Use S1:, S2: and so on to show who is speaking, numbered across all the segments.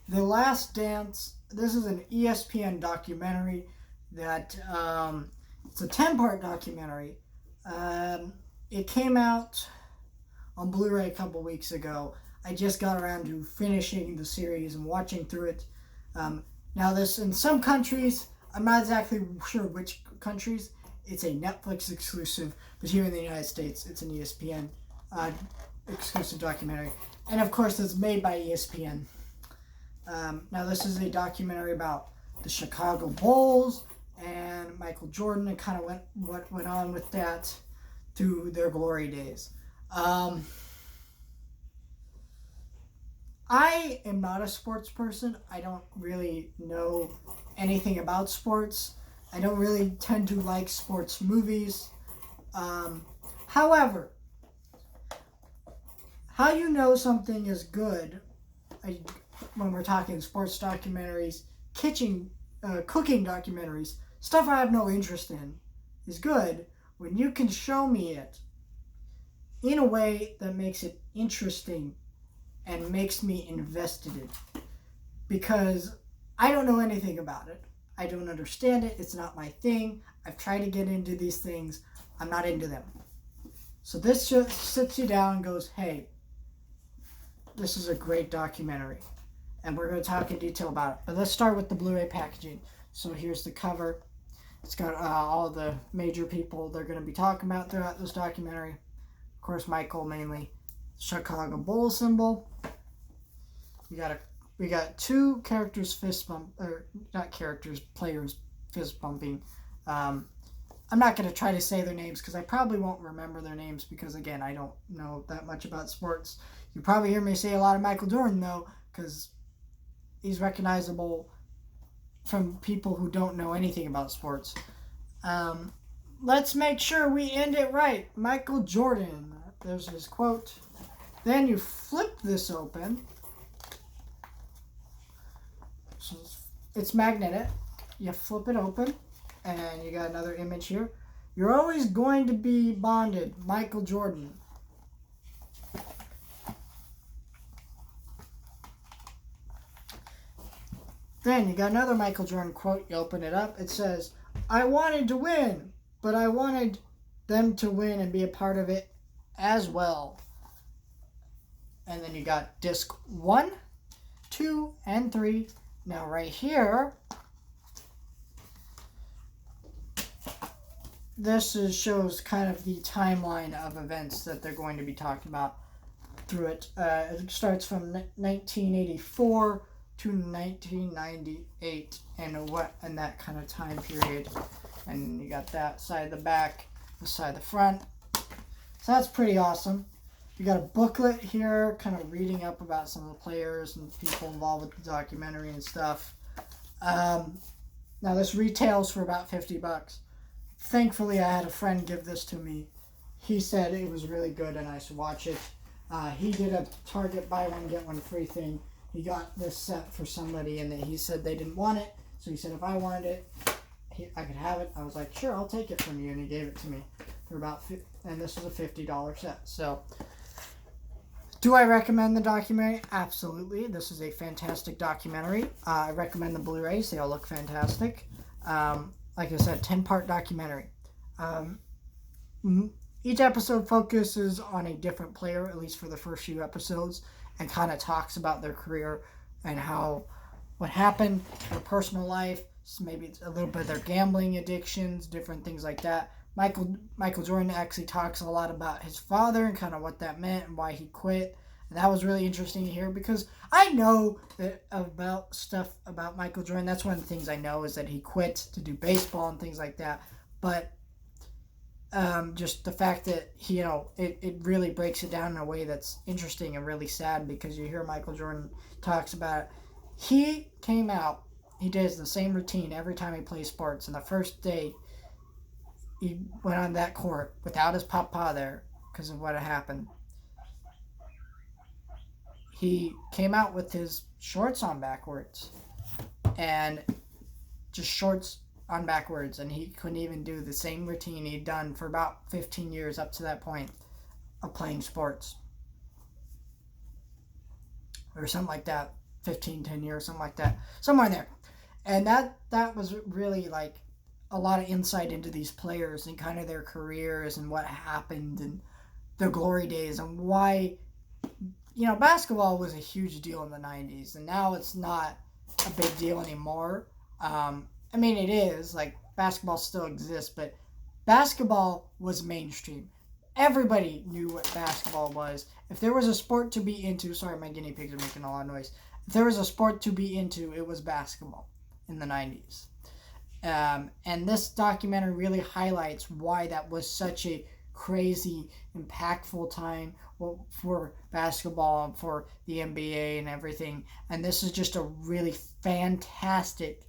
S1: The Last Dance. This is an ESPN documentary that it's a 10-part documentary. Um, it came out on Blu-ray a couple weeks ago. I just got around to finishing the series and watching through it. Um, Now, this in some countries, I'm not exactly sure which countries. It's a Netflix exclusive, but here in the United States, it's an ESPN uh, exclusive documentary, and of course, it's made by ESPN. Now, this is a documentary about the Chicago Bulls and Michael Jordan, and kind of what went on with that through their glory days. Um, I am not a sports person. I don't really know anything about sports. I don't really tend to like sports movies. Um, However, how you know something is good I, when we're talking sports documentaries, cooking documentaries, stuff I have no interest in, is good when you can show me it in a way that makes it interesting and makes me invested in it. Because I don't know anything about it. I don't understand it. It's not my thing. I've tried to get into these things. I'm not into them. So this just sits you down and goes, hey, this is a great documentary. And we're going to talk in detail about it. But let's start with the Blu-ray packaging. So here's the cover. It's got all the major people they're going to be talking about throughout this documentary. Of course, Michael mainly. Chicago Bull symbol. We got two characters fist bump, or not characters, players fist bumping. I'm not going to try to say their names because I probably won't remember their names because, again, I don't know that much about sports. You probably hear me say a lot of Michael Jordan, though, because he's recognizable from people who don't know anything about sports. Let's make sure we end it right. Michael Jordan. There's his quote. Then you flip this open. So it's magnetic. You flip it open, and you got another image here. You're always going to be bonded, Michael Jordan. Then you got another Michael Jordan quote. You open it up. It says, I wanted to win, but I wanted them to win and be a part of it as well. And then you got disc 1, 2, and 3. Now right here, shows kind of the timeline of events that they're going to be talking about through it. It starts from 1984 to 1998 and that kind of time period. And you got that side of the back, this side of the front. So that's pretty awesome. You got a booklet here, kind of reading up about some of the players and people involved with the documentary and stuff. Now this retails for about $50. Thankfully, I had a friend give this to me. He said it was really good and I should watch it. He did a Target buy one get one free thing. He got this set for somebody and he said they didn't want it. So he said if I wanted it, I could have it. I was like, sure, I'll take it from you, and he gave it to me for about and this is a $50 set. So do I recommend the documentary? Absolutely. This is a fantastic documentary. I recommend the Blu-rays. They all look fantastic. Like I said, 10-part documentary. Each episode focuses on a different player, at least for the first few episodes, and kind of talks about their career and what happened, their personal life, so maybe a little bit of their gambling addictions, different things like that. Michael Jordan actually talks a lot about his father and kind of what that meant and why he quit. And that was really interesting to hear because I know about stuff about Michael Jordan. That's one of the things I know is that he quit to do baseball and things like that. But just the fact that it really breaks it down in a way that's interesting and really sad because you hear Michael Jordan talks about it. He came out, he does the same routine every time he plays sports. And the first day he went on that court without his papa there because of what had happened. He came out with his shorts on backwards and just shorts on backwards, and he couldn't even do the same routine he'd done for about 15 years up to that point of playing sports or something like that. 10 years, something like that, somewhere there. And that was really like a lot of insight into these players and kind of their careers and what happened and their glory days and why, basketball was a huge deal in the 90s, and now it's not a big deal anymore. I mean, it is, like, basketball still exists, but basketball was mainstream. Everybody knew what basketball was. If there was a sport to be into, sorry, my guinea pigs are making a lot of noise. If there was a sport to be into, it was basketball in the 90s. And this documentary really highlights why that was such a crazy, impactful time for basketball, for the NBA and everything. And this is just a really fantastic,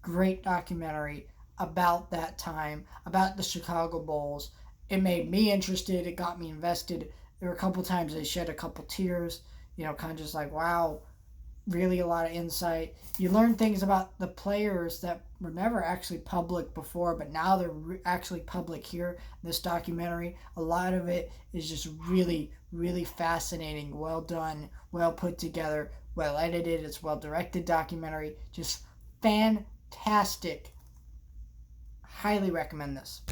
S1: great documentary about that time, about the Chicago Bulls. It made me interested. It got me invested. There were a couple times I shed a couple tears, kind of just like, wow, really a lot of insight. You learn things about the players that were never actually public before, but now they're actually public here in this documentary. A lot of it is just really, really fascinating, well done, well put together, well edited. It's well directed documentary. Just fantastic. Highly recommend this.